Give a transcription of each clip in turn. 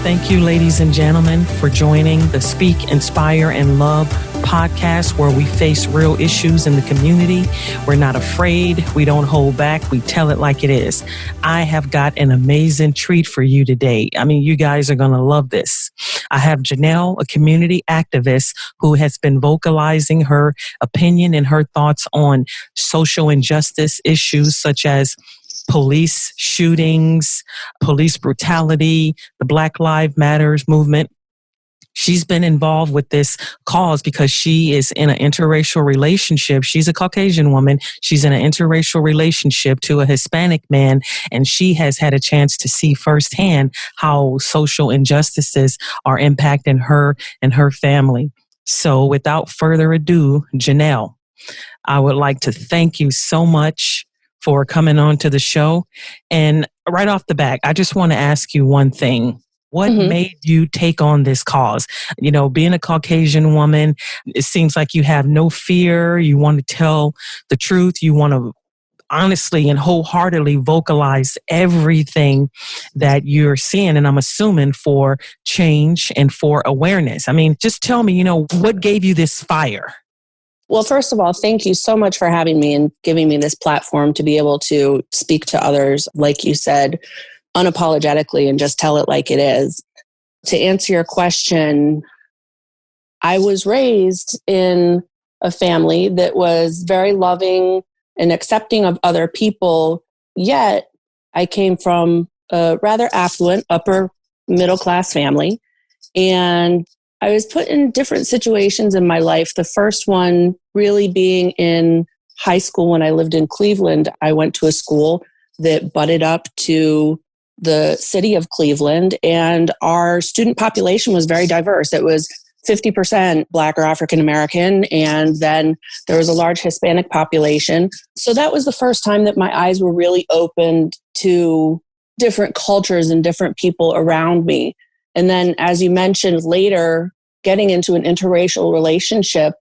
Thank you, ladies and gentlemen, for joining the Speak, Inspire, and Love podcast, where we face real issues in the community. We're not afraid. We don't hold back. We tell it like it is. I have got an amazing treat for you today. I mean, you guys are going to love this. I have Janelle, a community activist who has been vocalizing her opinion and her thoughts on social injustice issues such as police shootings, police brutality, the Black Lives Matters movement. She's been involved with this cause because she is in an interracial relationship. She's a Caucasian woman. She's in an interracial relationship to a Hispanic man, and she has had a chance to see firsthand how social injustices are impacting her and her family. So without further ado, Janelle, I would like to thank you so much for coming on to the show. And right off the bat, I just want to ask you one thing. What made you take on this cause? You know, being a Caucasian woman, it seems like you have no fear. You want to tell the truth. You want to honestly and wholeheartedly vocalize everything that you're seeing. And I'm assuming for change and for awareness. I mean, just tell me, what gave you this fire? Well, first of all, thank you so much for having me and giving me this platform to be able to speak to others, like you said, unapologetically and just tell it like it is. To answer your question, I was raised in a family that was very loving and accepting of other people, yet I came from a rather affluent, upper middle class family, and I was put in different situations in my life. The first one really being in high school when I lived in Cleveland. I went to a school that butted up to the city of Cleveland, and our student population was very diverse. It was 50% Black or African American, and then there was a large Hispanic population. So that was the first time that my eyes were really opened to different cultures and different people around me. And then, as you mentioned later, getting into an interracial relationship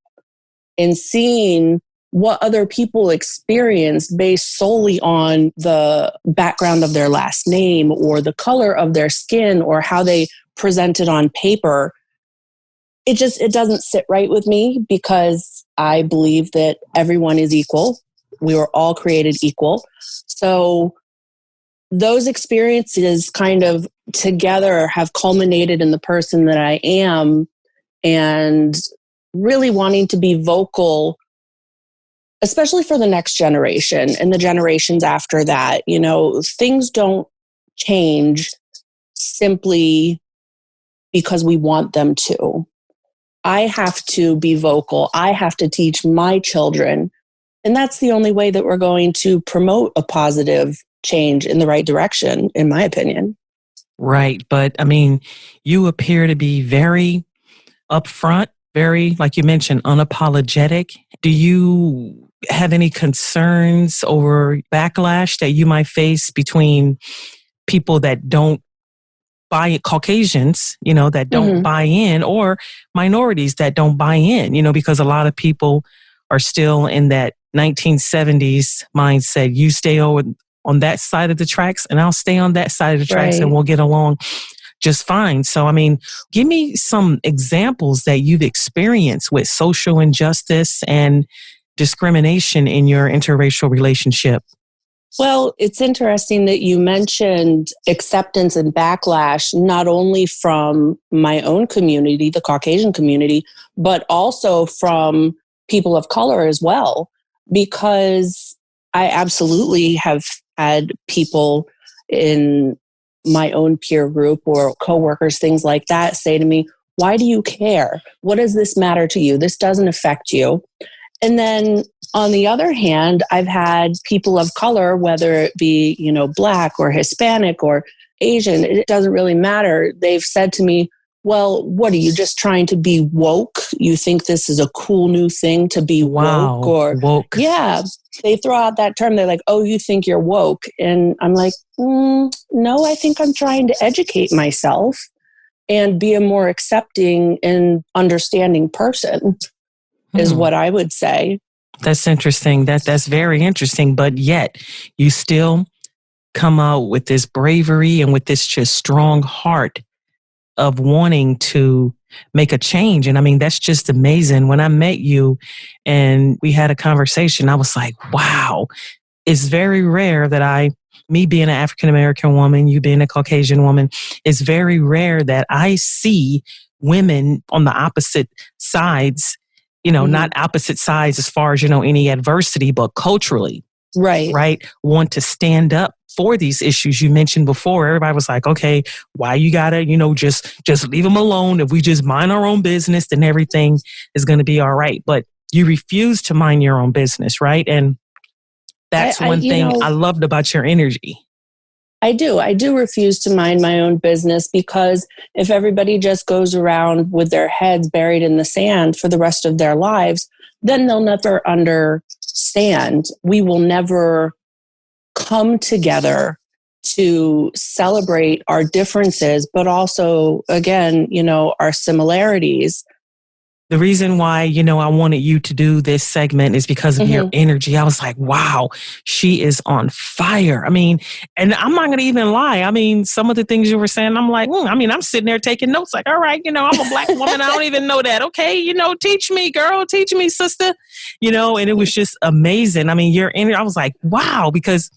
and seeing what other people experience based solely on the background of their last name or the color of their skin or how they present it on paper, it doesn't sit right with me, because I believe that everyone is equal. We were all created equal. So those experiences kind of together have culminated in the person that I am, and really wanting to be vocal, especially for the next generation and the generations after that. Things don't change simply because we want them to. I have to be vocal. I have to teach my children. And that's the only way that we're going to promote a positive change in the right direction, in my opinion. Right. But I mean, you appear to be very upfront, very, like you mentioned, unapologetic. Do you have any concerns or backlash that you might face between people that don't buy it, Caucasians, that don't buy in, or minorities that don't buy in, because a lot of people are still in that 1970s mindset. You stay on that side of the tracks and I'll stay on that side of the tracks, and we'll get along just fine. So, I mean, give me some examples that you've experienced with social injustice and discrimination in your interracial relationship. Well, it's interesting that you mentioned acceptance and backlash, not only from my own community, the Caucasian community, but also from people of color as well, because I absolutely have had people in my own peer group or coworkers, things like that, say to me, "Why do you care? What does this matter to you? This doesn't affect you." And then on the other hand, I've had people of color, whether it be, Black or Hispanic or Asian, it doesn't really matter. They've said to me, "Well, what are you, just trying to be woke? You think this is a cool new thing to be woke?" Or woke. Yeah, they throw out that term. They're like, "Oh, you think you're woke?" And I'm like, no, I think I'm trying to educate myself and be a more accepting and understanding person, is what I would say. That's interesting. That's very interesting. But yet you still come out with this bravery and with this just strong heart of wanting to make a change. And I mean, that's just amazing. When I met you and we had a conversation, I was like, wow, it's very rare that me being an African-American woman, you being a Caucasian woman, it's very rare that I see women on the opposite sides, not opposite sides as far as, any adversity, but culturally, right? Want to stand up for these issues you mentioned before. Everybody was like, okay, why you gotta, just leave them alone. If we just mind our own business, then everything is going to be all right. But you refuse to mind your own business, right? And that's one thing I loved about your energy. I do refuse to mind my own business, because if everybody just goes around with their heads buried in the sand for the rest of their lives, then they'll never understand. We will never come together to celebrate our differences, but also, again, our similarities. The reason why, I wanted you to do this segment is because of your energy. I was like, wow, she is on fire. I mean, and I'm not going to even lie. I mean, some of the things you were saying, I'm like, I'm sitting there taking notes like, all right, I'm a Black woman. I don't even know that. Okay. Teach me, girl, teach me, sister, and it was just amazing. I mean, your energy, I was like, wow, because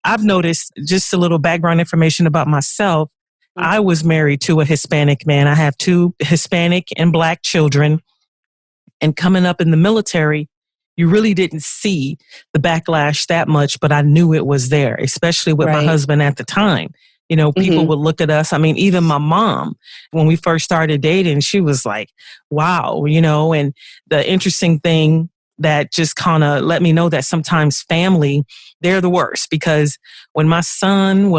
I've noticed, just a little background information about myself. I was married to a Hispanic man. I have 2 Hispanic and Black children. And coming up in the military, you really didn't see the backlash that much, but I knew it was there, especially with my husband at the time. People would look at us. I mean, even my mom, when we first started dating, she was like, wow, and the interesting thing that just kind of let me know that sometimes family, they're the worst, because when my son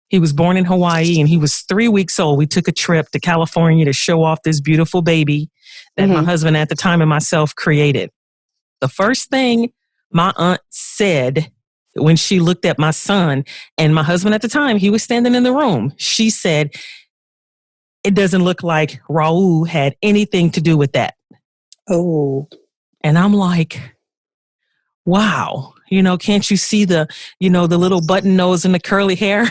he was born in Hawaii and he was 3 weeks old. We took a trip to California to show off this beautiful baby that my husband at the time and myself created. The first thing my aunt said when she looked at my son, and my husband at the time, he was standing in the room, she said, it doesn't look like Raul had anything to do with that. Oh. And I'm like, wow, can't you see the little button nose and the curly hair?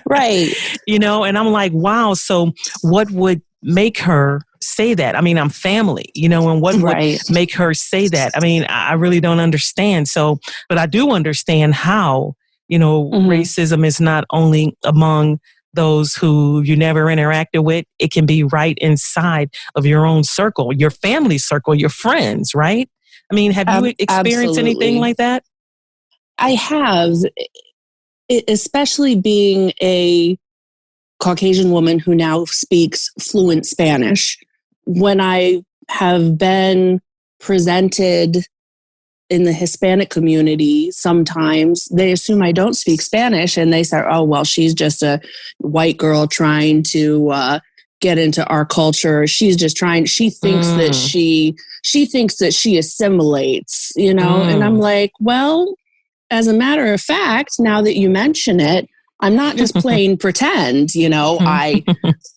Right. And I'm like, wow. So what would make her say that? I mean, I'm family, and what would make her say that? I mean, I really don't understand. So, but I do understand how, racism is not only among those who you never interacted with. It can be right inside of your own circle, your family circle, your friends, right? I mean, have you experienced anything like that? I have, especially being a Caucasian woman who now speaks fluent Spanish. When I have been presented in the Hispanic community, sometimes they assume I don't speak Spanish, and they say, oh, well, she's just a white girl trying to get into our culture. She's just trying, she thinks that she thinks that she assimilates, and I'm like, well, as a matter of fact, now that you mention it, I'm not just playing pretend. I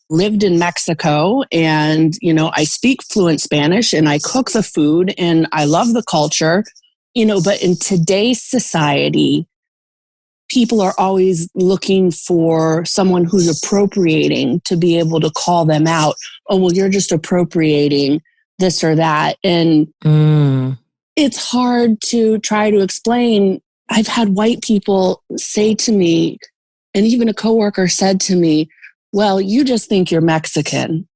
lived in Mexico, and, I speak fluent Spanish, and I cook the food, and I love the culture, but in today's society, people are always looking for someone who's appropriating to be able to call them out. Oh, well, you're just appropriating this or that. And it's hard to try to explain. I've had white people say to me, and even a coworker said to me, well, you just think you're Mexican.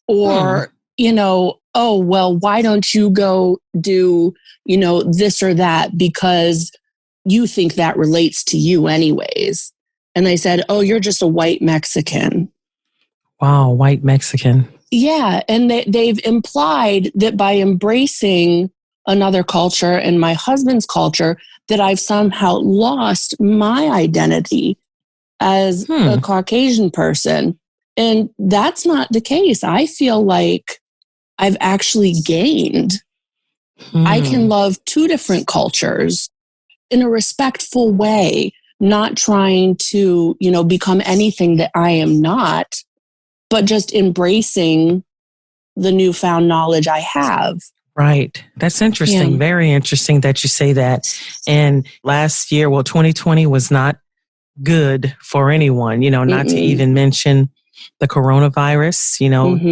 Or, oh, well, why don't you go do, this or that, because you think that relates to you anyways. And they said, oh, you're just a white Mexican. Wow, white Mexican. Yeah. And they've implied that by embracing another culture and my husband's culture, that I've somehow lost my identity as a Caucasian person. And that's not the case. I feel like I've actually gained. I can love 2 different cultures in a respectful way, not trying to, become anything that I am not, but just embracing the newfound knowledge I have. Right. That's interesting. Yeah. Very interesting that you say that. And last year, 2020 was not good for anyone, not to even mention the coronavirus,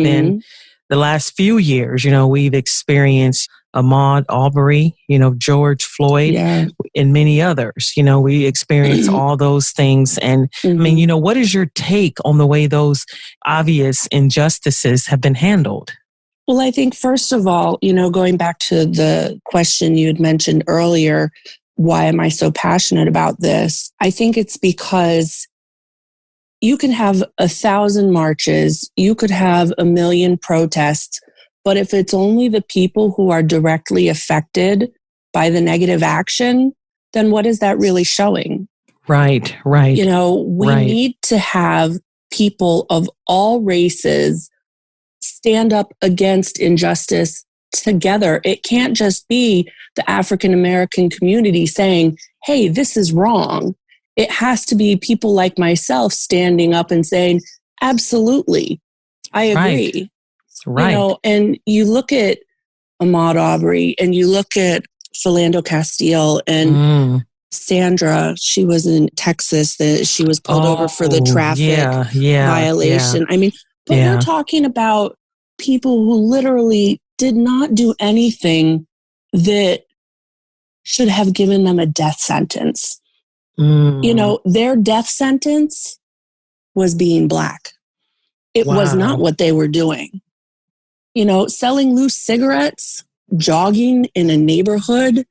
then the last few years, we've experienced Ahmaud Arbery, George Floyd, and many others. We experience all those things. And I mean, what is your take on the way those obvious injustices have been handled? Well, I think first of all, going back to the question you had mentioned earlier, why am I so passionate about this? I think it's because you can have 1,000 marches, you could have 1 million protests, but if it's only the people who are directly affected by the negative action, then what is that really showing? Right. We need to have people of all races stand up against injustice together. It can't just be the African American community saying, hey, this is wrong. It has to be people like myself standing up and saying, absolutely, I agree. Right. And you look at Ahmaud Arbery and you look at Philando Castile and Sandra, she was in Texas, that she was pulled over for the traffic violation. I mean, but we're talking about people who literally did not do anything that should have given them a death sentence. Their death sentence was being Black. It was not what they were doing. Selling loose cigarettes, jogging in a neighborhood.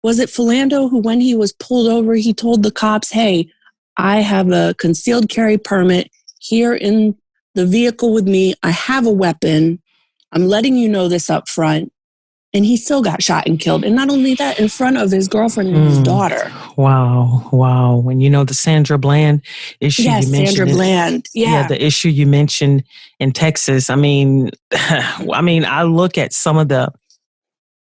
Was it Philando who, when he was pulled over, he told the cops, hey, I have a concealed carry permit here in the vehicle with me. I have a weapon. I'm letting you know this up front. And he still got shot and killed. And not only that, in front of his girlfriend and his daughter. Wow. And the Sandra Bland issue you mentioned. Sandra Bland. The issue you mentioned in Texas. I mean, I look at some of the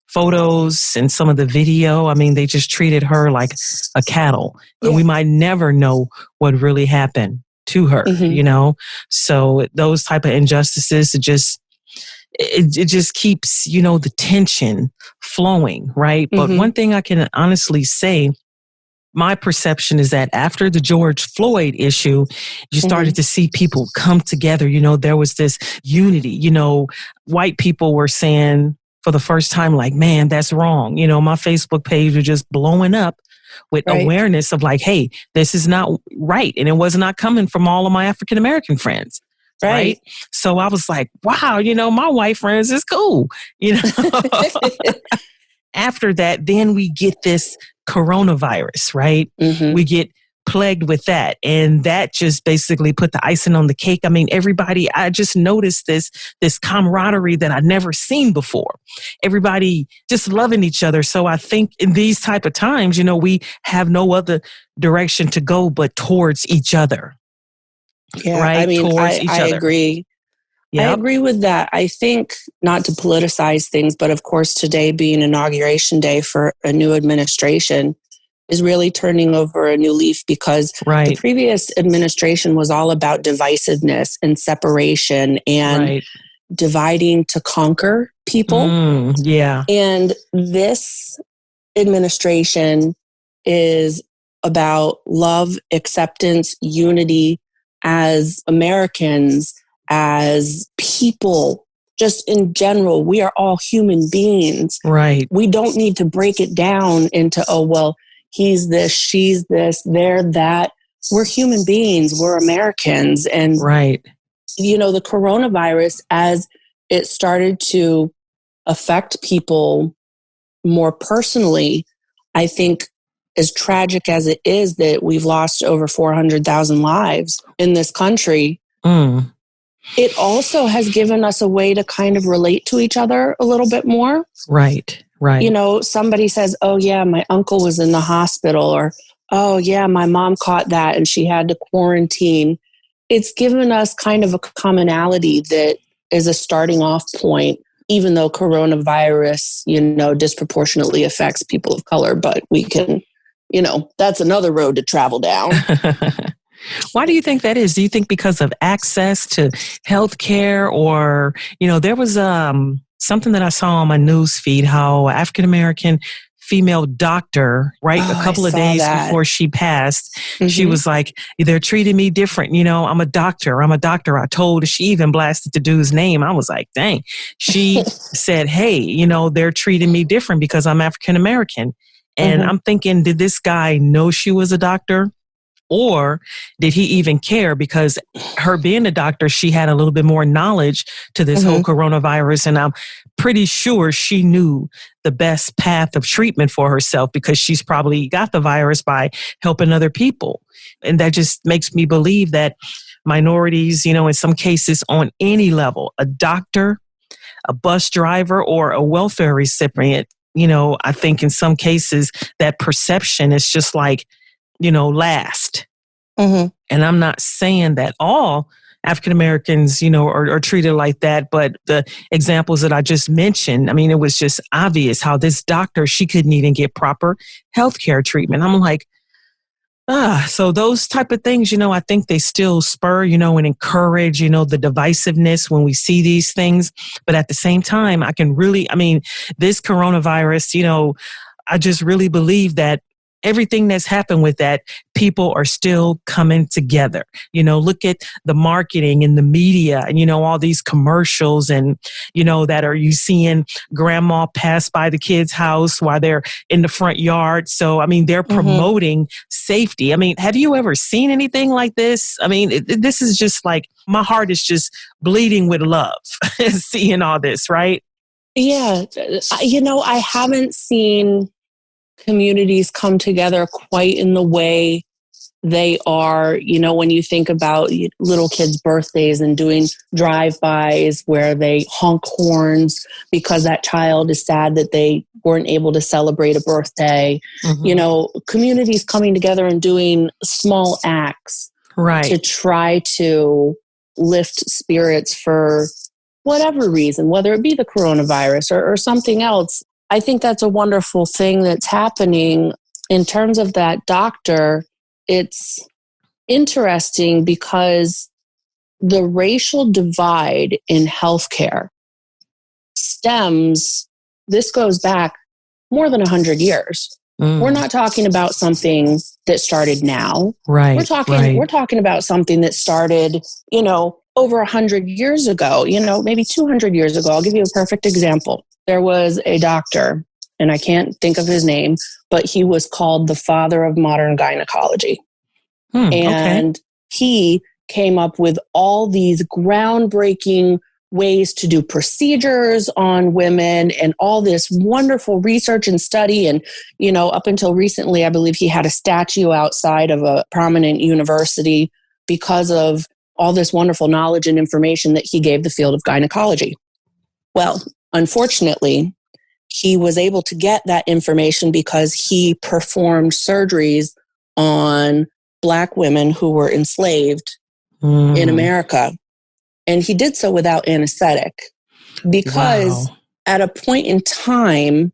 photos and some of the video. I mean, they just treated her like a cattle. And we might never know what really happened to her, So those type of injustices, it just keeps, the tension flowing, right? But one thing I can honestly say, my perception is that after the George Floyd issue, you started to see people come together. There was this unity. White people were saying for the first time, like, man, that's wrong. My Facebook page was just blowing up with awareness of like, hey, this is not right. And it was not coming from all of my African American friends. Right. So I was like, wow, my white friends is cool. After that, then we get this coronavirus, right? We get plagued with that. And that just basically put the icing on the cake. I mean, everybody, I just noticed this camaraderie that I'd never seen before. Everybody just loving each other. So I think in these type of times, we have no other direction to go but towards each other. Yeah, right? I mean, I agree. Yep. I agree with that. I think, not to politicize things, but of course, today being inauguration day for a new administration is really turning over a new leaf because the previous administration was all about divisiveness and separation and dividing to conquer people. And this administration is about love, acceptance, unity, as Americans, as people, just in general. We are all human beings. Right. We don't need to break it down into, oh, well, he's this, she's this, they're that. We're human beings. We're Americans. And, the coronavirus, as it started to affect people more personally, I think, as tragic as it is that we've lost over 400,000 lives in this country, it also has given us a way to kind of relate to each other a little bit more. Right. Somebody says, oh yeah, my uncle was in the hospital, or, oh yeah, my mom caught that and she had to quarantine. It's given us kind of a commonality that is a starting off point, even though coronavirus, disproportionately affects people of color, but we can, that's another road to travel down. Why do you think that is? Do you think because of access to healthcare, or, there was something that I saw on my news feed, how African-American female doctor, right? Oh, a couple of days before she passed, she was like, they're treating me different. You know, I'm a doctor. I told her, she even blasted the dude's name. I was like, dang. She said, hey, you know, they're treating me different because I'm African American. And I'm thinking, did this guy know she was a doctor? Or did he even care? Because her being a doctor, she had a little bit more knowledge to this whole coronavirus. And I'm pretty sure she knew the best path of treatment for herself because she's probably got the virus by helping other people. And that just makes me believe that minorities, you know, in some cases on any level, a doctor, a bus driver, or a welfare recipient, you know, I think in some cases that perception is just like, you know, last. And I'm not saying that all African Americans, you know, are treated like that. But the examples that I just mentioned, I mean, it was just obvious how this doctor, she couldn't even get proper healthcare treatment. I'm like, so those type of things, you know, I think they still spur, you know, and encourage, you know, the divisiveness when we see these things. But at the same time, this coronavirus, you know, I just really believe that everything that's happened with that, people are still coming together. You know, look at the marketing and the media and, you know, all these commercials and, you know, you seeing grandma pass by the kid's house while they're in the front yard. So, I mean, they're promoting safety. I mean, have you ever seen anything like this? I mean, this is just like, my heart is just bleeding with love seeing all this, right? Yeah. You know, I haven't seen communities come together quite in the way they are, you know, when you think about little kids' birthdays and doing drive-bys where they honk horns because that child is sad that they weren't able to celebrate a birthday. You know, communities coming together and doing small acts to try to lift spirits for whatever reason, whether it be the coronavirus or something else. I think that's a wonderful thing that's happening. In terms of that doctor, it's interesting because the racial divide in healthcare this goes back more than 100 years. We're not talking about something that started now. Right. We're talking about something that started, you know, over 100 years ago, you know, maybe 200 years ago. I'll give you a perfect example. There was a doctor, and I can't think of his name, but he was called the father of modern gynecology. And he came up with all these groundbreaking ways to do procedures on women and all this wonderful research and study. And, you know, up until recently, I believe he had a statue outside of a prominent university because of all this wonderful knowledge and information that he gave the field of gynecology. Well, unfortunately, he was able to get that information because he performed surgeries on Black women who were enslaved in America. And he did so without anesthetic because at a point in time,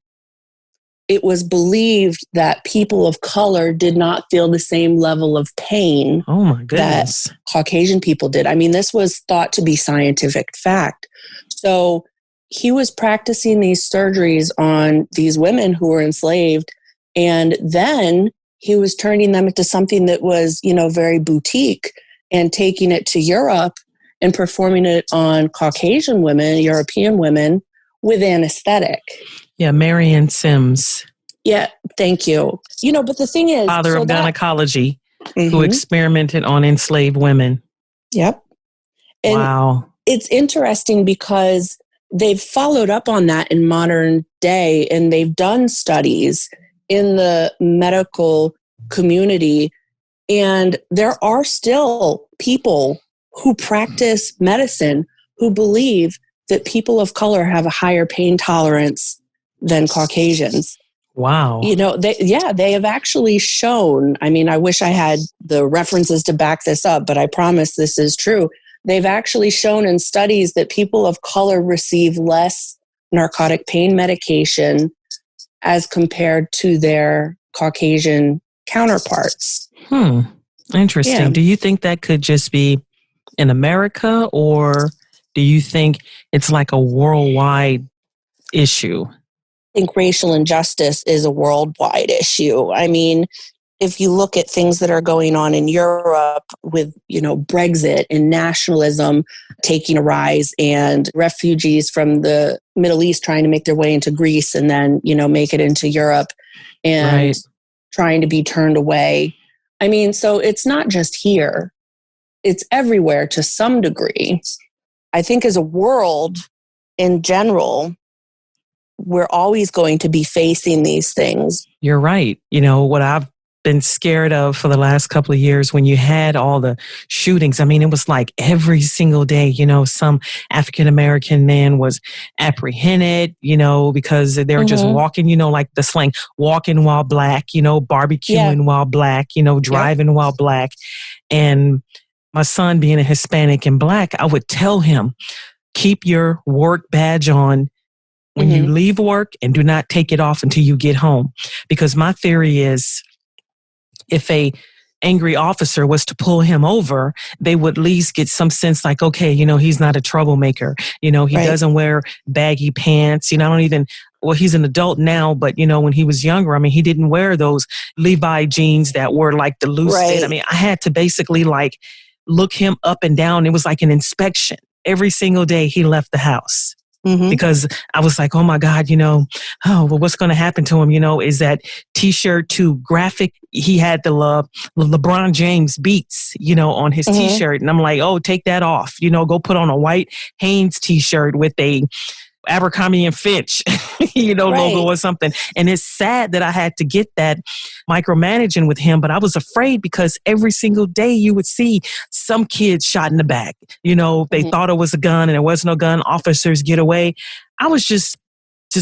it was believed that people of color did not feel the same level of pain that Caucasian people did. I mean, this was thought to be scientific fact. So he was practicing these surgeries on these women who were enslaved. And then he was turning them into something that was, you know, very boutique and taking it to Europe and performing it on Caucasian women, European women with anesthetic. Yeah, Marion Sims. Yeah, thank you. You know, but the thing is... Father of gynecology, who experimented on enslaved women. Yep. And it's interesting because they've followed up on that in modern day, and they've done studies in the medical community. And there are still people who practice medicine who believe that people of color have a higher pain tolerance than Caucasians. Wow. You know, they have actually shown, I mean, I wish I had the references to back this up, but I promise this is true. They've actually shown in studies that people of color receive less narcotic pain medication as compared to their Caucasian counterparts. Interesting. Yeah. Do you think that could just be in America, or do you think it's like a worldwide issue? think racial injustice is a worldwide issue. I mean, if you look at things that are going on in Europe with, Brexit and nationalism taking a rise, and refugees from the Middle East trying to make their way into Greece and then, make it into Europe and trying to be turned away. I mean, so it's not just here. It's everywhere to some degree. I think as a world in general, we're always going to be facing these things. You're right. What I've been scared of for the last couple of years when you had all the shootings. I mean, it was like every single day, some African-American man was apprehended, because they were just walking, like the slang, walking while black, barbecuing while black, driving while black. And my son being a Hispanic and black, I would tell him, keep your work badge on when you leave work and do not take it off until you get home. Because my theory is, if a angry officer was to pull him over, they would at least get some sense like, okay, he's not a troublemaker. He doesn't wear baggy pants. He's an adult now, but when he was younger, I mean, he didn't wear those Levi jeans that were like the loose fit. I mean, I had to basically look him up and down. It was like an inspection every single day he left the house. Because I was like, oh my God, what's going to happen to him? Is that t-shirt too graphic? He had the LeBron James beats, on his t-shirt. And I'm like, oh, take that off, go put on a white Hanes t-shirt with a Abercrombie and Fitch, logo or something. And it's sad that I had to get that micromanaging with him, but I was afraid because every single day you would see some kids shot in the back. They thought it was a gun and there was no gun. Officers get away. I was just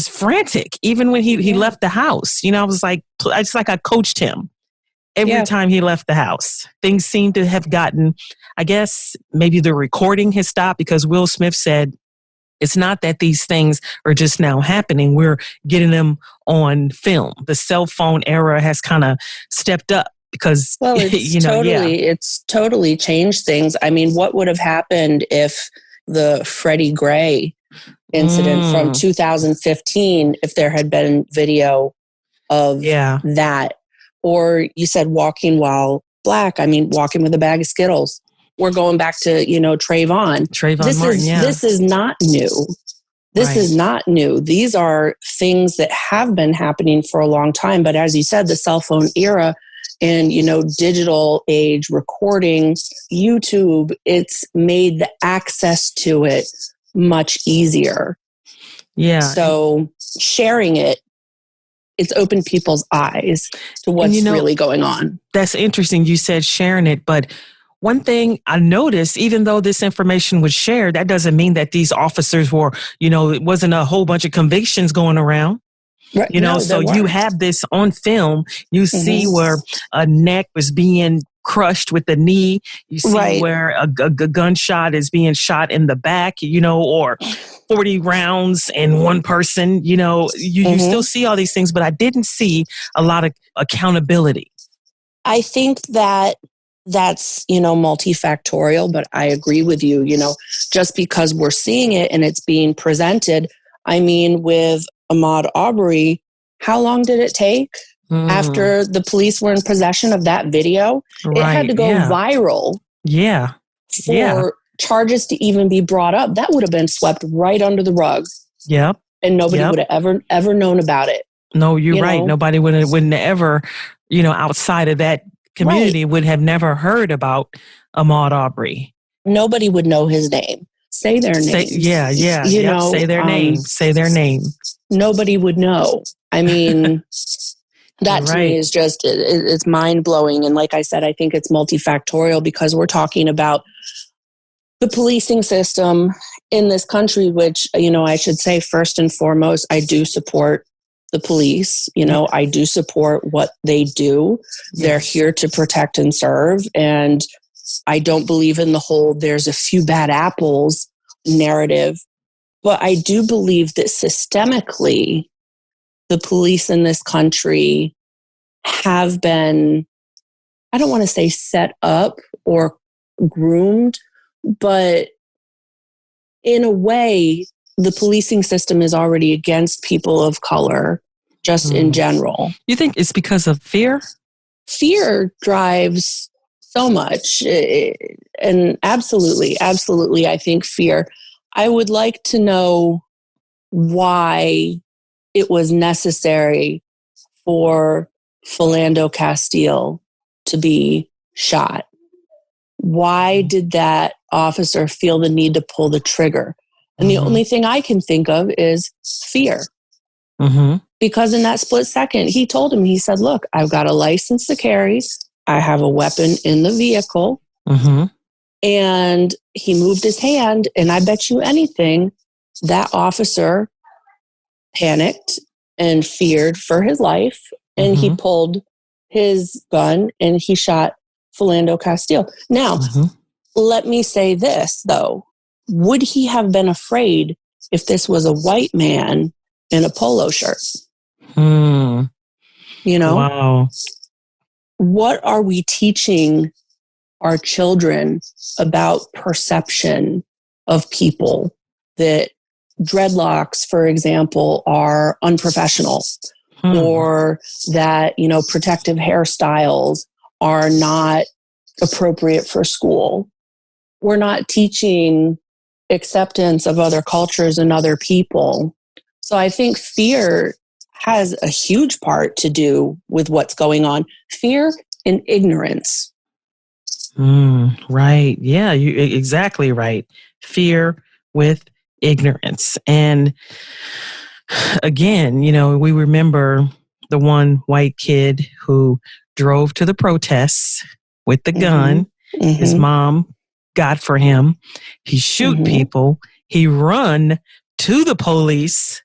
frantic. Even when he left the house, I was like, I coached him every time he left the house. Things seemed to have gotten, I guess maybe the recording has stopped because Will Smith said, it's not that these things are just now happening. We're getting them on film. The cell phone era has kind of stepped up because, it's totally changed things. I mean, what would have happened if the Freddie Gray incident from 2015, if there had been video of that? Or you said walking while black. I mean, walking with a bag of Skittles. We're going back to, Trayvon. This is not new. This is not new. These are things that have been happening for a long time. But as you said, the cell phone era and, digital age recording, YouTube, it's made the access to it much easier. Yeah. So sharing it, it's opened people's eyes to what's really going on. That's interesting. You said sharing it, but one thing I noticed, even though this information was shared, that doesn't mean that these officers were, it wasn't a whole bunch of convictions going around. Right. So you have this on film. You see where a neck was being crushed with the knee. You see where a gunshot is being shot in the back, or 40 rounds in one person. You still see all these things, but I didn't see a lot of accountability. I think that's, multifactorial, but I agree with you, just because we're seeing it and it's being presented. I mean, with Ahmaud Arbery, how long did it take after the police were in possession of that video? It had to go viral. Yeah. For charges to even be brought up. That would have been swept right under the rug. Yep. And nobody would have ever known about it. No, you're right. Nobody wouldn't ever, outside of that community would have never heard about Ahmaud Arbery. Nobody would know his name. Say their name. Say their name. Say their name. Nobody would know. I mean, that to me is just, it's mind blowing. And like I said, I think it's multifactorial because we're talking about the policing system in this country, which, I should say first and foremost, I do support the police. I do support what they do. Yes. They're here to protect and serve. And I don't believe in the whole there's a few bad apples narrative. But I do believe that systemically, the police in this country have been, I don't want to say set up or groomed, but in a way, the policing system is already against people of color, just in general. You think it's because of fear? Fear drives so much. And absolutely, I think fear. I would like to know why it was necessary for Philando Castile to be shot. Why did that officer feel the need to pull the trigger? And the only thing I can think of is fear. Because in that split second, he told him, he said, look, I've got a license to carry. I have a weapon in the vehicle. And he moved his hand. And I bet you anything, that officer panicked and feared for his life. And he pulled his gun and he shot Philando Castile. Now, let me say this, though. Would he have been afraid if this was a white man in a polo shirt? You know? Wow. What are we teaching our children about perception of people? That dreadlocks, for example, are unprofessional, or that, you know, protective hairstyles are not appropriate for school. We're not teaching acceptance of other cultures and other people. So I think fear has a huge part to do with what's going on. Fear and ignorance. Right. Yeah, you exactly right. Fear with ignorance. And again, you know, we remember the one white kid who drove to the protests with the gun. His mom got for him. He shoot people. He run to the police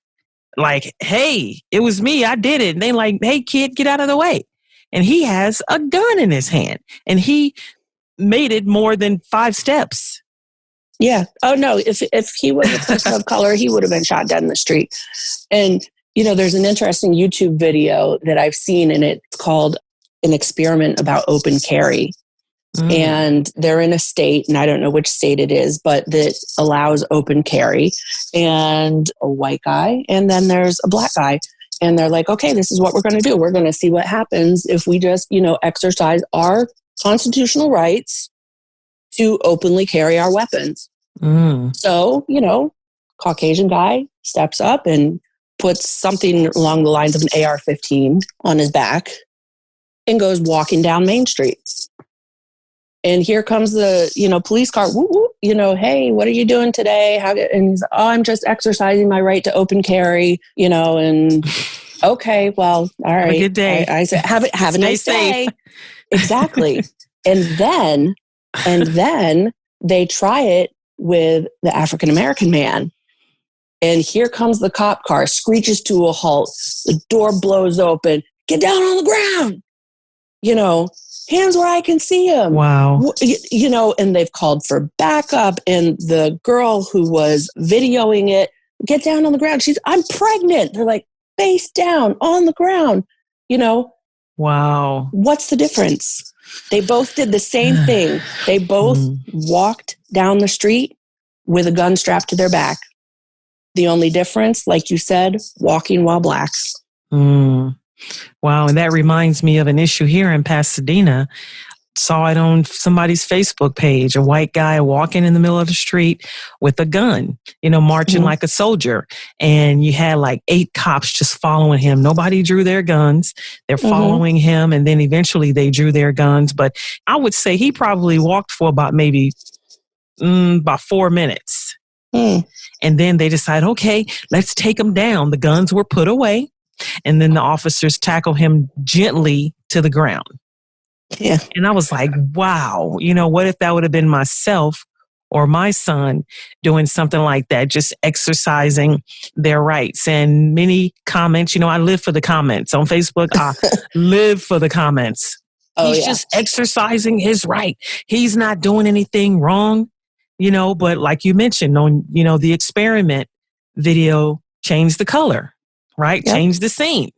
like, hey, it was me. I did it. And they like, hey, kid, get out of the way. And he has a gun in his hand. And he made it more than 5 steps. Yeah. Oh, no. If he was a person of color, he would have been shot dead in the street. And, you know, there's an interesting YouTube video that I've seen, and it's called An Experiment About Open Carry. And they're in a state, and I don't know which state it is, but that allows open carry, and a white guy, and then there's a black guy. And they're like, okay, this is what we're going to do. We're going to see what happens if we just, you know, exercise our constitutional rights to openly carry our weapons. So, you know, Caucasian guy steps up and puts something along the lines of an AR-15 on his back and goes walking down Main Street. And here comes the, you know, police car, woo, woo, you know, hey, what are you doing today? And he's, oh, I'm just exercising my right to open carry, you know, and okay, well, all right. Have a good day. I said, have a nice day. Exactly. And then they try it with the African-American man. And here comes the cop car, screeches to a halt. The door blows open. Get down on the ground. You know, hands where I can see him. Wow. You know, and they've called for backup. And the girl who was videoing it, get down on the ground. I'm pregnant. They're like, face down on the ground. You know. Wow. What's the difference? They both did the same thing. They both walked down the street with a gun strapped to their back. The only difference, like you said, walking while black. Wow. And that reminds me of an issue here in Pasadena. Saw it on somebody's Facebook page, a white guy walking in the middle of the street with a gun, you know, marching like a soldier. And you had like 8 cops just following him. Nobody drew their guns. They're following him. And then eventually they drew their guns. But I would say he probably walked for about maybe about 4 minutes. And then they decide, okay, let's take him down. The guns were put away. And then the officers tackle him gently to the ground. Yeah. And I was like, wow, you know, what if that would have been myself or my son doing something like that, just exercising their rights? And many comments, you know, I live for the comments on Facebook. I live for the comments. He's just exercising his right. He's not doing anything wrong, you know, but like you mentioned on, you know, the experiment video, change the color, right? Change the scene.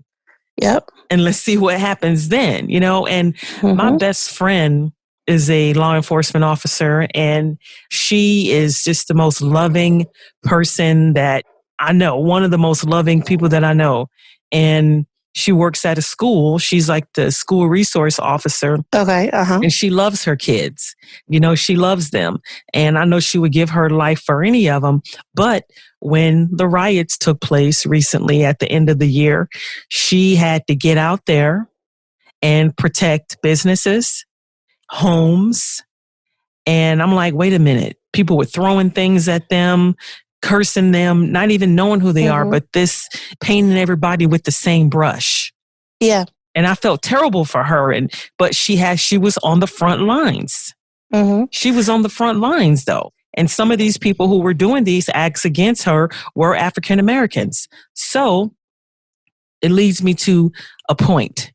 Yep. And let's see what happens then, you know. And my best friend is a law enforcement officer, and she is just the most loving person that I know, one of the most loving people that I know. And she works at a school. She's like the school resource officer. Okay. And she loves her kids. She loves them. And I know she would give her life for any of them. But when the riots took place recently at the end of the year, she had to get out there and protect businesses, homes. And I'm like, wait a minute. People were throwing things at them, cursing them, not even knowing who they are, but this painting everybody with the same brush. Yeah. And I felt terrible for her. But she was on the front lines. She was on the front lines though. And some of these people who were doing these acts against her were African Americans. So it leads me to a point.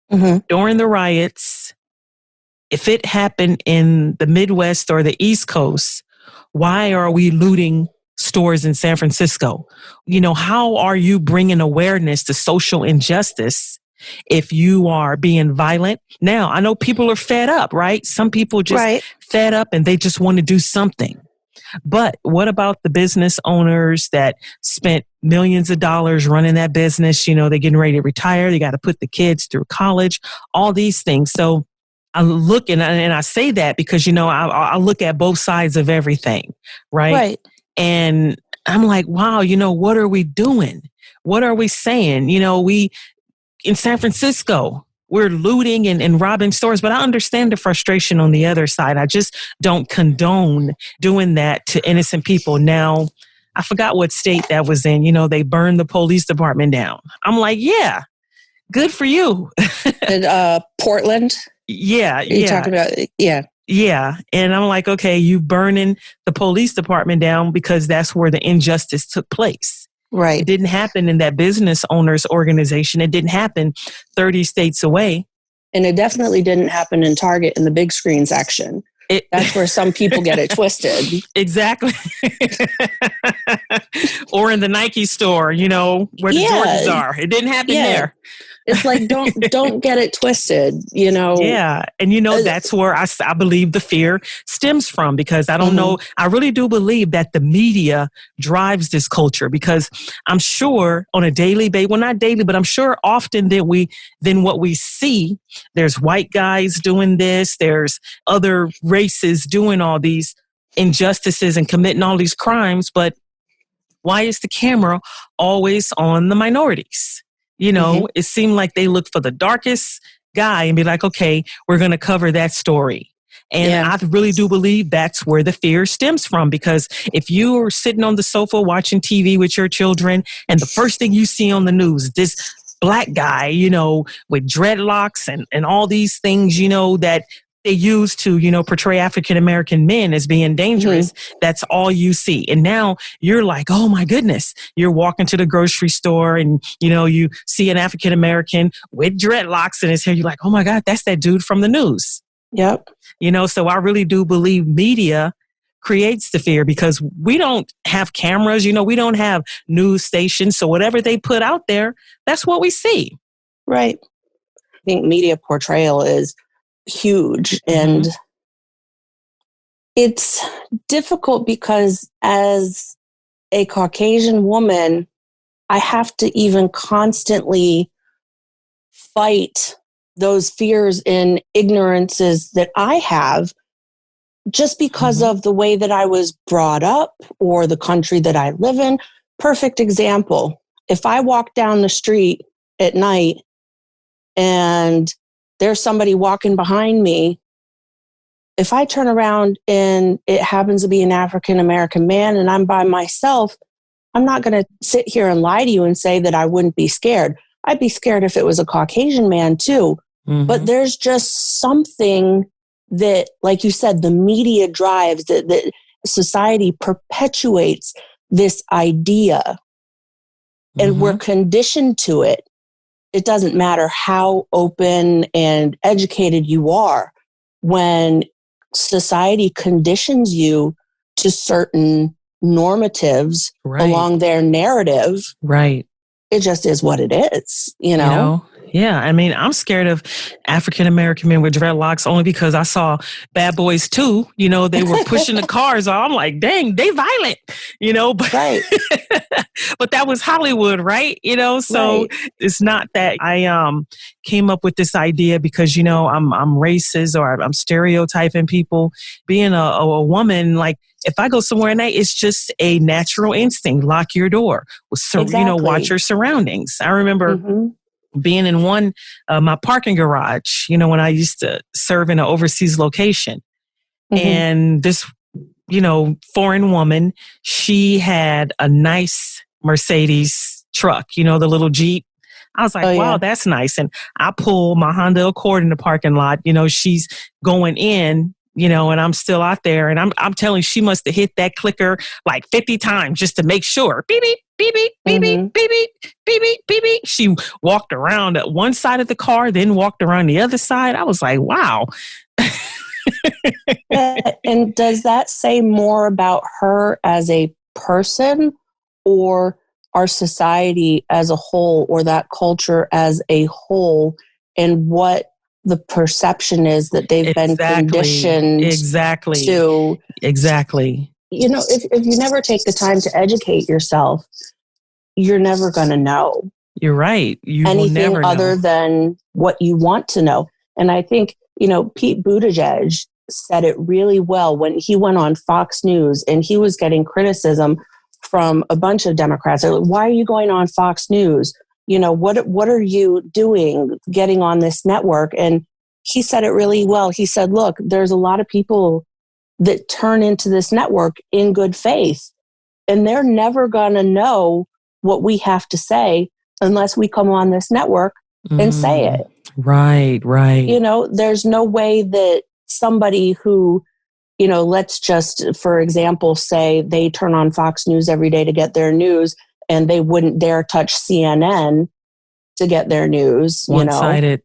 During the riots, if it happened in the Midwest or the East Coast, why are we looting stores in San Francisco? How are you bringing awareness to social injustice if you are being violent? Now, I know people are fed up, right? Some people just fed up and they just want to do something. But what about the business owners that spent millions of dollars running that business? They're getting ready to retire. They got to put the kids through college, all these things. So I look and I say that because, I look at both sides of everything, right? And I'm like, wow, what are we doing? What are we saying? We in San Francisco, we're looting and robbing stores, but I understand the frustration on the other side. I just don't condone doing that to innocent people. Now, I forgot what state that was in. They burned the police department down. I'm like, yeah, good for you. In Portland? Yeah. You're talking about, yeah. Yeah. And I'm like, okay, you burning the police department down because that's where the injustice took place. Right. It didn't happen in that business owners organization. It didn't happen 30 states away. And it definitely didn't happen in Target in the big screen section. That's where some people get it twisted. Exactly. Or in the Nike store, where the Jordans are. It didn't happen there. It's like, don't get it twisted, Yeah. And that's where I believe the fear stems from, because I don't know. I really do believe that the media drives this culture, because I'm sure on a daily basis, well, not daily, but I'm sure often than what we see, there's white guys doing this. There's other races doing all these injustices and committing all these crimes. But why is the camera always on the minorities? It seemed like they look for the darkest guy and be like, okay, we're going to cover that story. And I really do believe that's where the fear stems from, because if you are sitting on the sofa watching TV with your children and the first thing you see on the news, this black guy, with dreadlocks and all these things, that they use to, portray African-American men as being dangerous. That's all you see. And now you're like, oh my goodness, you're walking to the grocery store and, you see an African-American with dreadlocks in his hair. You're like, oh my God, that's that dude from the news. Yep. So I really do believe media creates the fear, because we don't have cameras, we don't have news stations. So whatever they put out there, that's what we see. Right. I think media portrayal is huge. And it's difficult because as a Caucasian woman, I have to even constantly fight those fears and ignorances that I have, just because of the way that I was brought up or the country that I live in. Perfect example. If I walk down the street at night and there's somebody walking behind me, if I turn around and it happens to be an African-American man and I'm by myself, I'm not going to sit here and lie to you and say that I wouldn't be scared. I'd be scared if it was a Caucasian man too. But there's just something that, like you said, the media drives, that society perpetuates this idea, and we're conditioned to it. It doesn't matter how open and educated you are. When society conditions you to certain normatives along their narrative, right? It just is what it is, Yeah. I mean, I'm scared of African American men with dreadlocks only because I saw Bad Boys 2. They were pushing the cars. I'm like, dang, they violent, but, Right. but that was Hollywood, right? So Right. it's not that I came up with this idea because, I'm racist or I'm stereotyping people. Being a woman, like, if I go somewhere at night, it's just a natural instinct. Lock your door. So, Exactly. watch your surroundings. I remember being in my parking garage, when I used to serve in an overseas location. And this, foreign woman, she had a nice Mercedes truck, the little Jeep. I was like, wow, that's nice. And I pull my Honda Accord in the parking lot. She's going in, and I'm still out there. And I'm telling you, she must have hit that clicker like 50 times just to make sure. Beep, beep, beep, beep, beep, beep, beep, beep, beep, beep, beep, beep. She walked around at one side of the car, then walked around the other side. I was like, wow. And does that say more about her as a person or our society as a whole or that culture as a whole and what the perception is that they've been conditioned to? Exactly. If you never take the time to educate yourself, you're never going to know. You're right. You anything will never other know. than what you want to know. And I think, Pete Buttigieg said it really well when he went on Fox News and he was getting criticism from a bunch of Democrats. They're like, why are you going on Fox News? What are you doing getting on this network? And he said it really well. He said, look, there's a lot of people that turn into this network in good faith, and they're never going to know what we have to say unless we come on this network and say it. Right. There's no way that somebody who, let's just, for example, say they turn on Fox News every day to get their news and they wouldn't dare touch CNN to get their news. One-sided.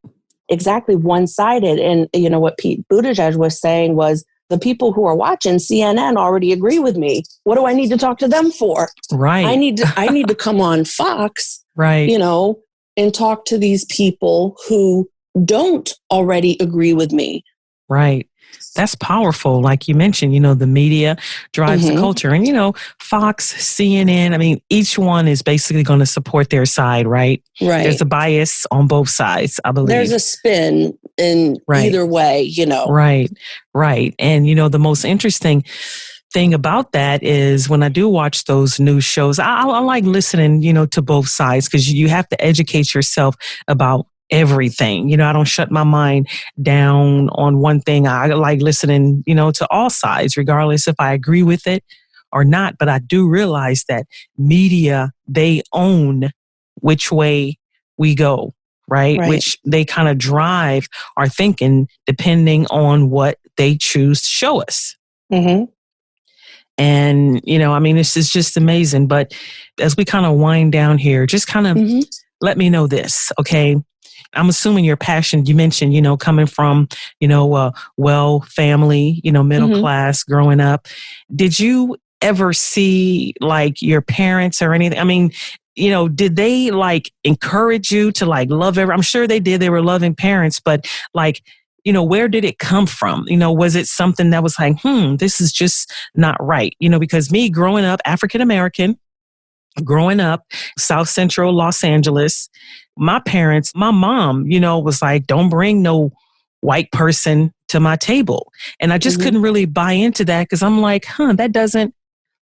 Exactly, one-sided. And, what Pete Buttigieg was saying was, the people who are watching CNN already agree with me. What do I need to talk to them for? Right. I need to come on Fox, right. And talk to these people who don't already agree with me. Right. That's powerful. Like you mentioned, the media drives the culture. And, Fox, CNN, I mean, each one is basically going to support their side, right? Right. There's a bias on both sides, I believe. There's a spin in either way, Right. And, the most interesting thing about that is when I do watch those news shows, I like listening, to both sides because you have to educate yourself about everything. I don't shut my mind down on one thing. I like listening, to all sides, regardless if I agree with it or not. But I do realize that media, they own which way we go, right? Which they kind of drive our thinking depending on what they choose to show us. And, this is just amazing. But as we kind of wind down here, just kind of let me know this, okay? I'm assuming your passion, you mentioned, coming from, a well family, middle class growing up. Did you ever see like your parents or anything? I mean, did they like encourage you to like love I'm sure they did. They were loving parents, but like, where did it come from? Was it something that was like, this is just not right? Because me growing up, African-American, growing up, South Central Los Angeles, my parents, my mom, was like, don't bring no white person to my table. And I just couldn't really buy into that because I'm like, that doesn't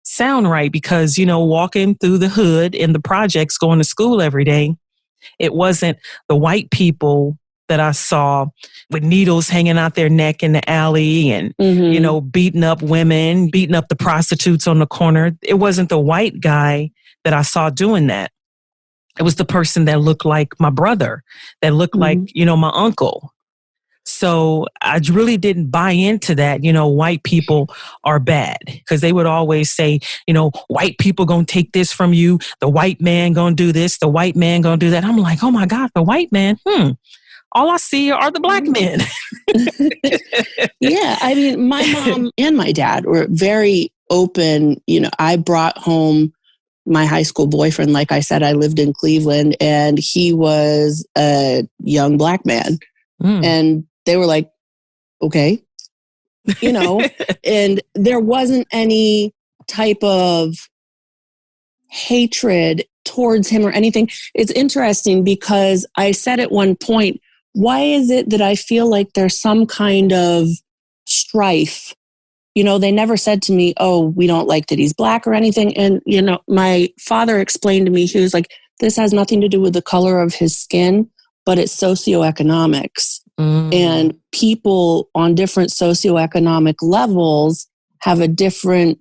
sound right. Because, walking through the hood in the projects, going to school every day, it wasn't the white people that I saw with needles hanging out their neck in the alley and, beating up women, beating up the prostitutes on the corner. It wasn't the white guy that I saw doing that. It was the person that looked like my brother, that looked like, my uncle. So I really didn't buy into that, white people are bad, because they would always say, white people gonna take this from you. The white man gonna do this. The white man gonna do that. I'm like, oh my God, the white man. All I see are the black men. Yeah. I mean, my mom and my dad were very open. I brought home my high school boyfriend, like I said, I lived in Cleveland, and he was a young Black man. And they were like, okay, and there wasn't any type of hatred towards him or anything. It's interesting because I said at one point, why is it that I feel like there's some kind of strife? They never said to me, oh, we don't like that he's Black or anything. And, my father explained to me, he was like, this has nothing to do with the color of his skin, but it's socioeconomics. And people on different socioeconomic levels have a different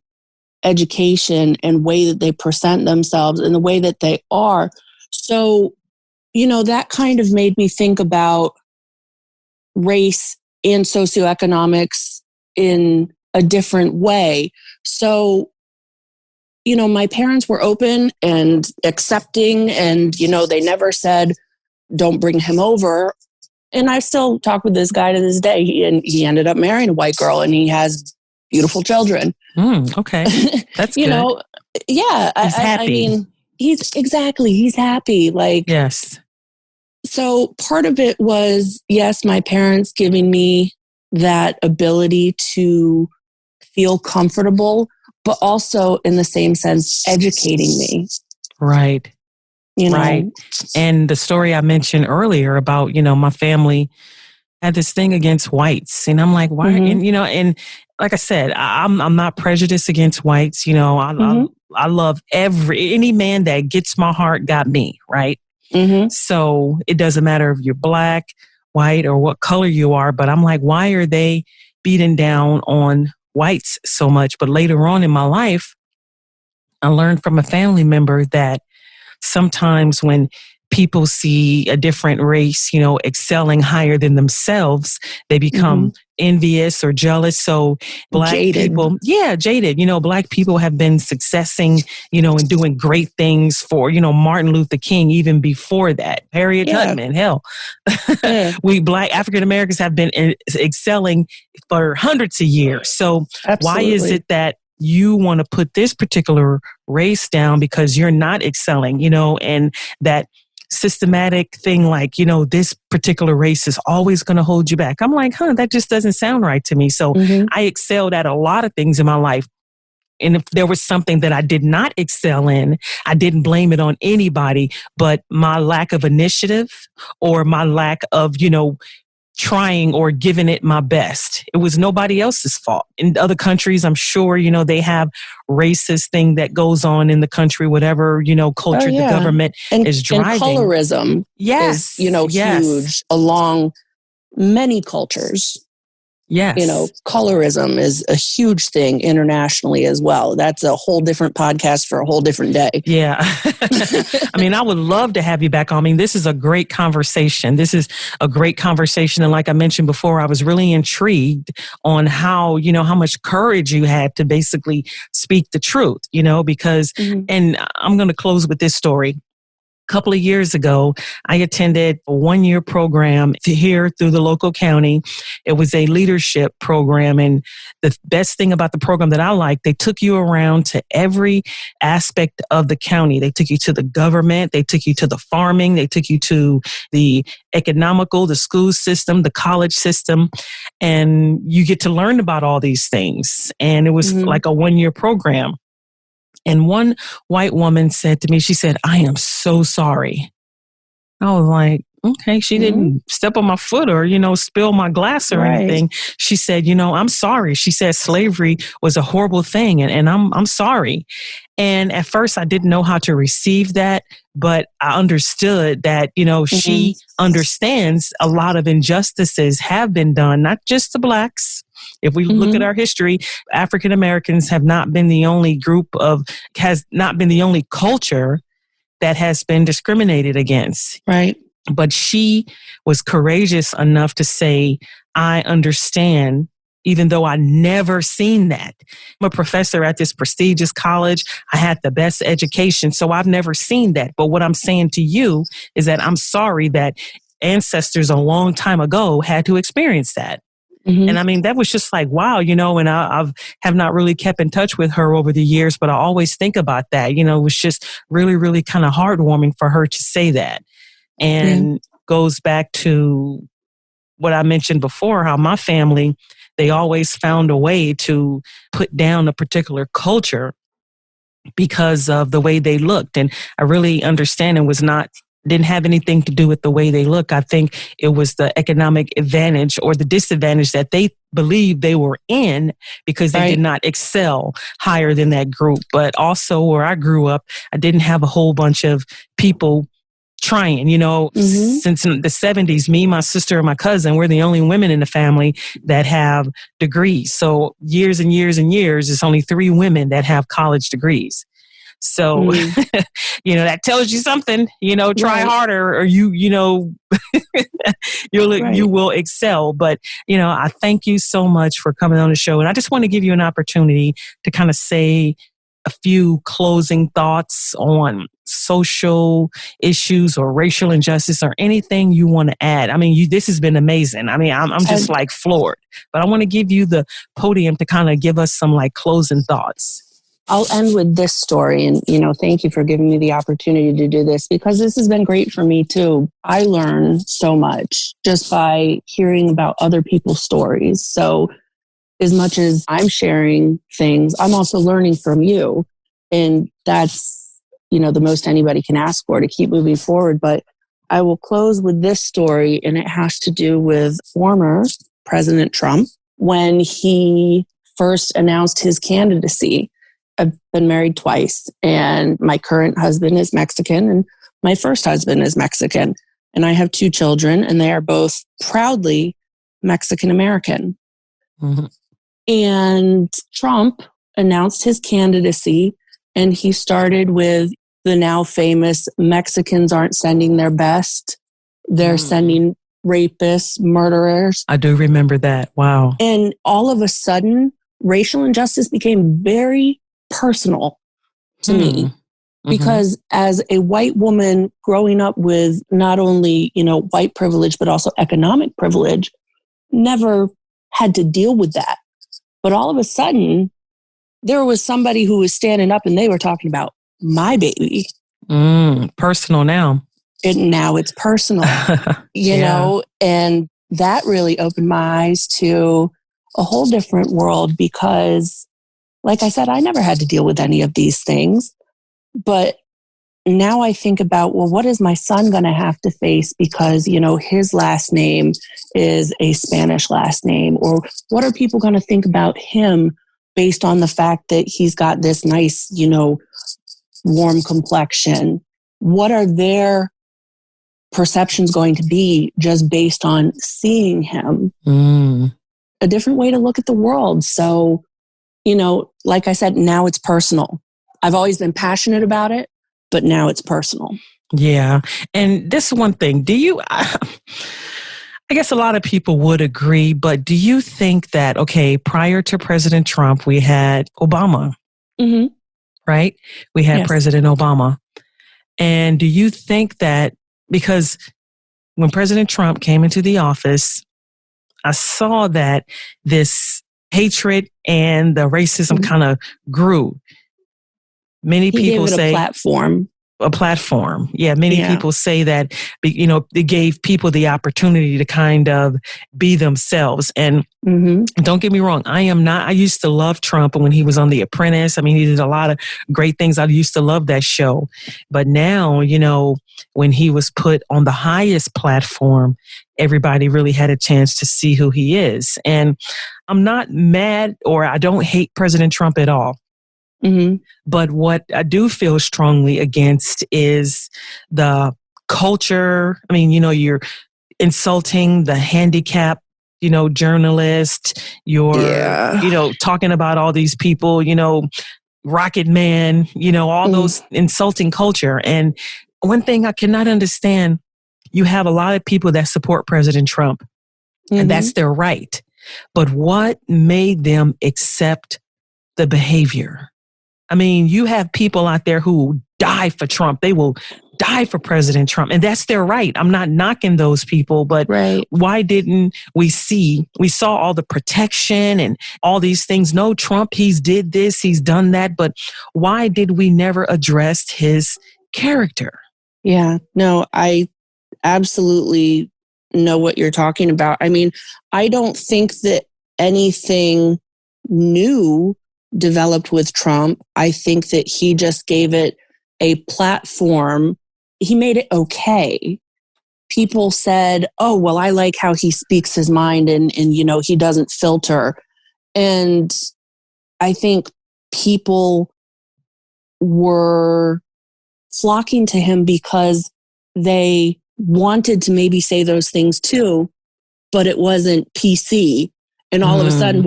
education and way that they present themselves and the way that they are. So, that kind of made me think about race and socioeconomics in a different way. So, my parents were open and accepting, and, they never said, don't bring him over. And I still talk with this guy to this day. He ended up marrying a white girl, and he has beautiful children. Okay. That's good. Yeah. He's happy. He's happy. Like, yes. So part of it was, yes, my parents giving me that ability to feel comfortable, but also in the same sense, educating me. Right. Right. And the story I mentioned earlier about, my family had this thing against whites. And I'm like, why? And, and like I said, I'm not prejudiced against whites. I love any man that gets my heart got me. Right. So it doesn't matter if you're Black, white, or what color you are. But I'm like, why are they beating down on whites so much? But later on in my life, I learned from a family member that sometimes when people see a different race, excelling higher than themselves, they become envious or jealous. So Black people, jaded. Black people have been successing, and doing great things for, Martin Luther King, even before that, Harriet Tubman, hell. We Black African Americans have been excelling for hundreds of years. So why is it that you want to put this particular race down because you're not excelling, and that systematic thing like, this particular race is always going to hold you back. I'm like, that just doesn't sound right to me. So I excelled at a lot of things in my life. And if there was something that I did not excel in, I didn't blame it on anybody, but my lack of initiative or my lack of, trying or giving it my best. It was nobody else's fault. In other countries, I'm sure, they have racist thing that goes on in the country, whatever, culture the government is driving. And colorism is, huge along many cultures. Yes. Colorism is a huge thing internationally as well. That's a whole different podcast for a whole different day. Yeah. I would love to have you back on. This is a great conversation. And like I mentioned before, I was really intrigued on how much courage you had to basically speak the truth, because, and I'm going to close with this story. Couple of years ago, I attended a 1-year program here through the local county. It was a leadership program. And the best thing about the program that I liked, they took you around to every aspect of the county. They took you to the government. They took you to the farming. They took you to the economical, the school system, the college system. And you get to learn about all these things. And it was like a 1-year program. And one white woman said to me, she said, "I am so sorry." I was like, okay, she didn't step on my foot or, spill my glass or anything. She said, "I'm sorry." She said slavery was a horrible thing and I'm sorry. And at first I didn't know how to receive that, but I understood that, she understands a lot of injustices have been done, not just to Blacks. If we look at our history, African Americans have not been the only has not been the only culture that has been discriminated against. Right. But she was courageous enough to say, I understand, even though I never seen that. I'm a professor at this prestigious college. I had the best education, so I've never seen that. But what I'm saying to you is that I'm sorry that ancestors a long time ago had to experience that. Mhm. And I mean, that was just like, wow, and I've have not really kept in touch with her over the years, but I always think about that. It was just really, really kind of heartwarming for her to say that. And goes back to what I mentioned before, how my family, they always found a way to put down a particular culture because of the way they looked. And I really understand didn't have anything to do with the way they look. I think it was the economic advantage or the disadvantage that they believed they were in because they did not excel higher than that group. But also where I grew up, I didn't have a whole bunch of people trying, since in the 70s, me, my sister, and my cousin, we're the only women in the family that have degrees. So years and years and years, it's only 3 women that have college degrees. So, that tells you something, try harder or you will excel. But, I thank you so much for coming on the show. And I just want to give you an opportunity to kind of say a few closing thoughts on social issues or racial injustice or anything you want to add. I mean, this has been amazing. I mean, I'm just like floored, but I want to give you the podium to kind of give us some like closing thoughts. I'll end with this story. And, thank you for giving me the opportunity to do this because this has been great for me too. I learn so much just by hearing about other people's stories. So as much as I'm sharing things, I'm also learning from you. And that's, the most anybody can ask for to keep moving forward. But I will close with this story, and it has to do with former President Trump when he first announced his candidacy. I've been married twice, and my current husband is Mexican, and my first husband is Mexican. And I have 2 children, and they are both proudly Mexican American. Mm-hmm. And Trump announced his candidacy, and he started with the now famous Mexicans aren't sending their best. They're sending rapists, murderers. I do remember that. Wow. And all of a sudden, racial injustice became very personal to me because as a white woman growing up with not only, white privilege, but also economic privilege, never had to deal with that. But all of a sudden, there was somebody who was standing up and they were talking about my baby. Personal now. Now it's personal, you know, and that really opened my eyes to a whole different world because, like I said, I never had to deal with any of these things. But now I think about, well, what is my son going to have to face because, his last name is a Spanish last name? Or what are people going to think about him based on the fact that he's got this nice, warm complexion? What are their perceptions going to be just based on seeing him? A different way to look at the world. So, like I said, now it's personal. I've always been passionate about it, but now it's personal. Yeah. And this one thing, I guess a lot of people would agree, but do you think that, prior to President Trump, we had Obama, right? We had President Obama. And do you think that, because when President Trump came into the office, I saw that this hatred and the racism kind of grew. Many people say a platform. Yeah. Many people say that, it gave people the opportunity to kind of be themselves. And don't get me wrong. I used to love Trump when he was on The Apprentice. I mean, he did a lot of great things. I used to love that show. But now, when he was put on the highest platform, everybody really had a chance to see who he is. And I'm not mad or I don't hate President Trump at all. But what I do feel strongly against is the culture. I mean, you're insulting the handicapped, journalist. You're, talking about all these people, Rocket Man, all those insulting culture. And one thing I cannot understand, you have a lot of people that support President Trump, and that's their right. But what made them accept the behavior? I mean, you have people out there who die for Trump. They will die for President Trump. And that's their right. I'm not knocking those people, but why didn't we saw all the protection and all these things. No, Trump, he's did this, he's done that. But why did we never address his character? Yeah, no, I absolutely know what you're talking about. I mean, I don't think that anything new developed with Trump. I think that he just gave it a platform. He made it okay. People said, oh, well, I like how he speaks his mind and he doesn't filter. And I think people were flocking to him because they wanted to maybe say those things too, but it wasn't PC. And all of a sudden,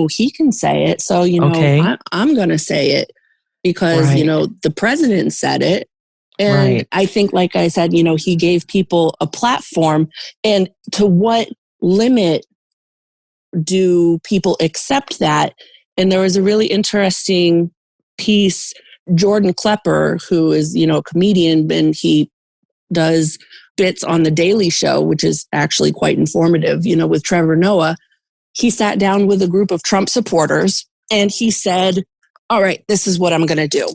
he can say it. So, I'm going to say it because, the president said it. And I think, like I said, he gave people a platform. And to what limit do people accept that? And there was a really interesting piece, Jordan Klepper, who is, a comedian, and he does bits on The Daily Show, which is actually quite informative, with Trevor Noah. He sat down with a group of Trump supporters and he said, all right, this is what I'm going to do.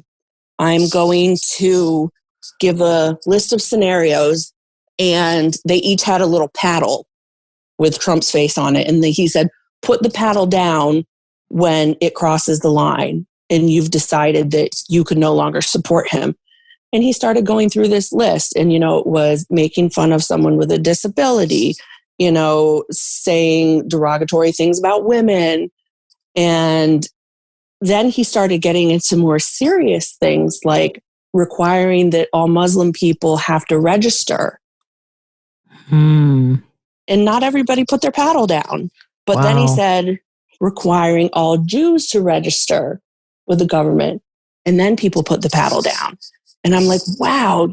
I'm going to give a list of scenarios, and they each had a little paddle with Trump's face on it. And he said, put the paddle down when it crosses the line and you've decided that you can no longer support him. And he started going through this list, and, it was making fun of someone with a disability, saying derogatory things about women. And then he started getting into more serious things like requiring that all Muslim people have to register. And not everybody put their paddle down. But then he said requiring all Jews to register with the government. And then people put the paddle down. And I'm like, wow,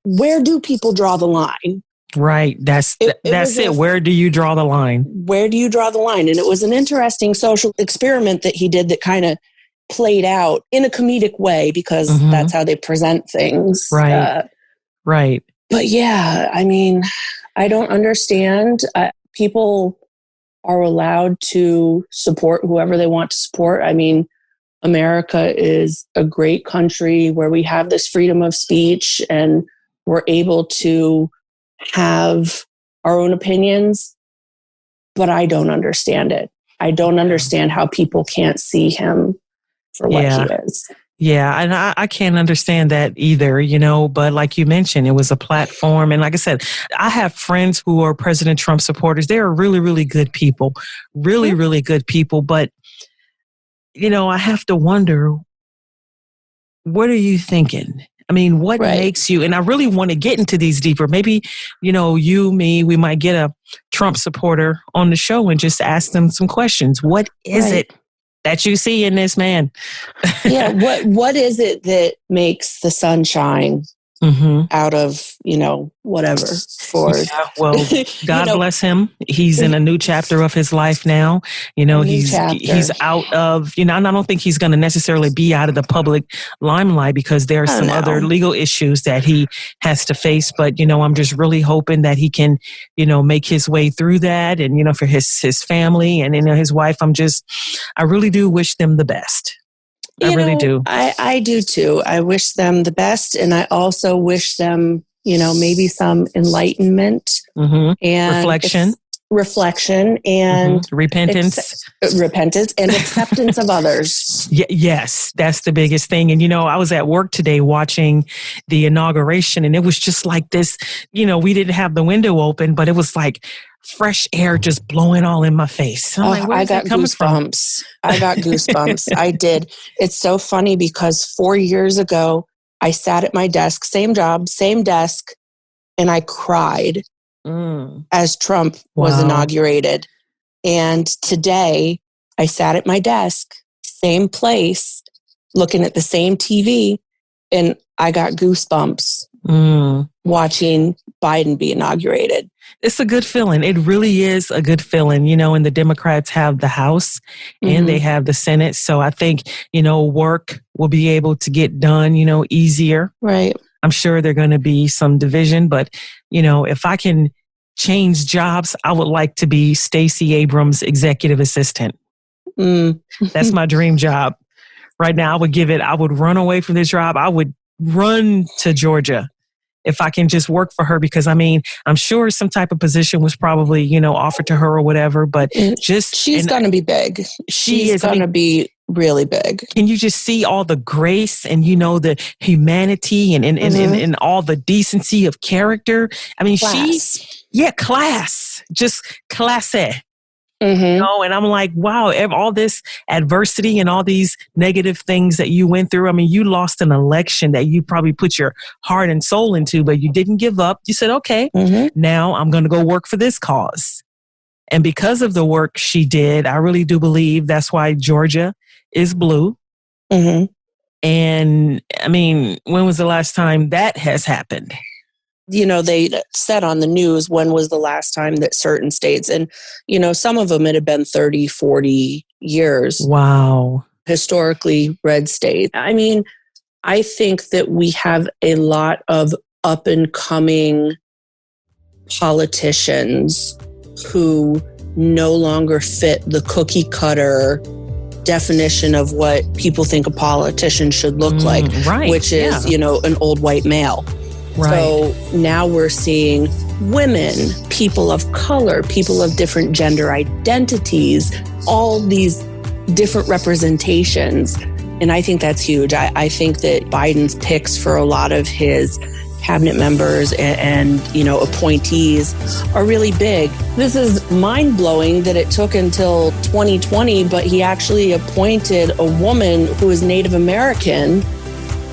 where do people draw the line? Right. That's it. Where do you draw the line? Where do you draw the line? And it was an interesting social experiment that he did that kind of played out in a comedic way because that's how they present things. Right. Right. But yeah, I mean, I don't understand. People are allowed to support whoever they want to support. I mean, America is a great country where we have this freedom of speech and we're able to have our own opinions, but I don't understand it. I don't understand how people can't see him for what he is. Yeah, and I can't understand that either, but like you mentioned, it was a platform. And like I said, I have friends who are President Trump supporters. They are really, really good people, really, really good people. But, I have to wonder, what are you thinking? I mean, what makes you, and I really want to get into these deeper. Maybe, you, me, we might get a Trump supporter on the show and just ask them some questions. What is it that you see in this man? What is it that makes the sun shine out of, whatever for... Yeah, well, God bless him. He's in a new chapter of his life now. He's out of, and I don't think he's going to necessarily be out of the public limelight because there are some other legal issues that he has to face. But, I'm just really hoping that he can, make his way through that. And, for his family and, his wife, I really do wish them the best. I really do. I do too. I wish them the best. And I also wish them, maybe some enlightenment and reflection and repentance and acceptance of others. Yes, that's the biggest thing. And, I was at work today watching the inauguration, and it was just like this, we didn't have the window open, but it was like fresh air just blowing all in my face. I got goosebumps. I got goosebumps. I did. It's so funny because 4 years ago, I sat at my desk, same job, same desk, and I cried as Trump was inaugurated. And today, I sat at my desk, same place, looking at the same TV, and I got goosebumps watching Biden be inaugurated. It's a good feeling. It really is a good feeling, and the Democrats have the House and they have the Senate. So I think, work will be able to get done, easier. Right. I'm sure there's going to be some division, but if I can change jobs, I would like to be Stacey Abrams' executive assistant. That's my dream job. Right now, I would run away from this job. I would run to Georgia if I can just work for her, because I'm sure some type of position was probably, offered to her or whatever, but she's going to be big. She's going to be really big. Can you just see all the grace and, the humanity and all the decency of character? I mean, class, just classy. And I'm like, wow, all this adversity and all these negative things that you went through. I mean, you lost an election that you probably put your heart and soul into, but you didn't give up. You said, okay, now I'm going to go work for this cause. And because of the work she did, I really do believe that's why Georgia is blue. And I mean, when was the last time that has happened? They said on the news, when was the last time that certain states, and, some of them, it had been 30, 40 years. Wow. Historically red states. I mean, I think that we have a lot of up and coming politicians who no longer fit the cookie cutter definition of what people think a politician should look like, which is, an old white male. Right. So now we're seeing women, people of color, people of different gender identities, all these different representations. And I think that's huge. I think that Biden's picks for a lot of his cabinet members and appointees are really big. This is mind-blowing that it took until 2020, but he actually appointed a woman who is Native American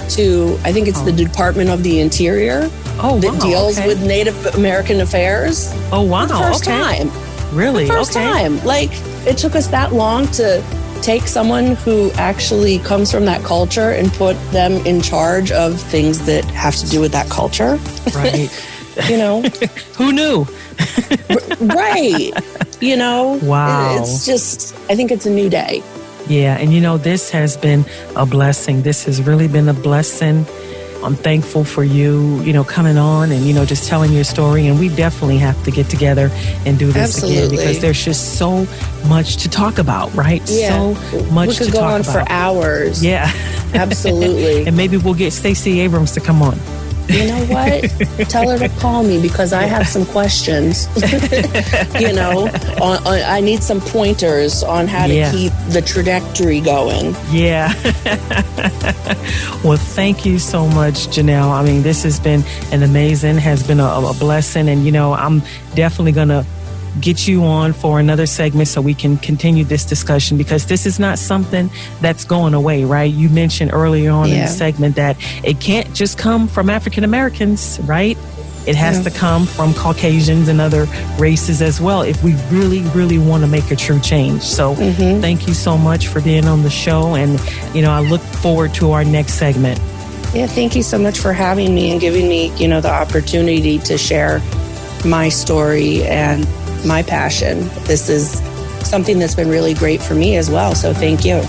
to, I think it's the Department of the Interior that deals with Native American affairs. Oh, wow. For the first time. Really? For the first time. Like, it took us that long to take someone who actually comes from that culture and put them in charge of things that have to do with that culture. Right. Who knew? Right. Wow. It's just, I think it's a new day. Yeah. And this has been a blessing. This has really been a blessing. I'm thankful for you, coming on and, just telling your story. And we definitely have to get together and do this again, because there's just so much to talk about, right? Yeah. So much to talk about. We could go on for hours. Yeah. Absolutely. And maybe we'll get Stacey Abrams to come on. You know what? Tell her to call me, because I have some questions. I need some pointers on how to keep the trajectory going. Yeah. Well, thank you so much, Janelle. I mean, this has been has been a blessing. And, I'm definitely going to get you on for another segment so we can continue this discussion, because this is not something that's going away, right? You mentioned earlier on in the segment that it can't just come from African Americans, right? It has to come from Caucasians and other races as well if we really, really want to make a true change. So thank you so much for being on the show. And, I look forward to our next segment. Yeah, thank you so much for having me and giving me, the opportunity to share my story and my passion. This is something that's been really great for me as well. So thank you.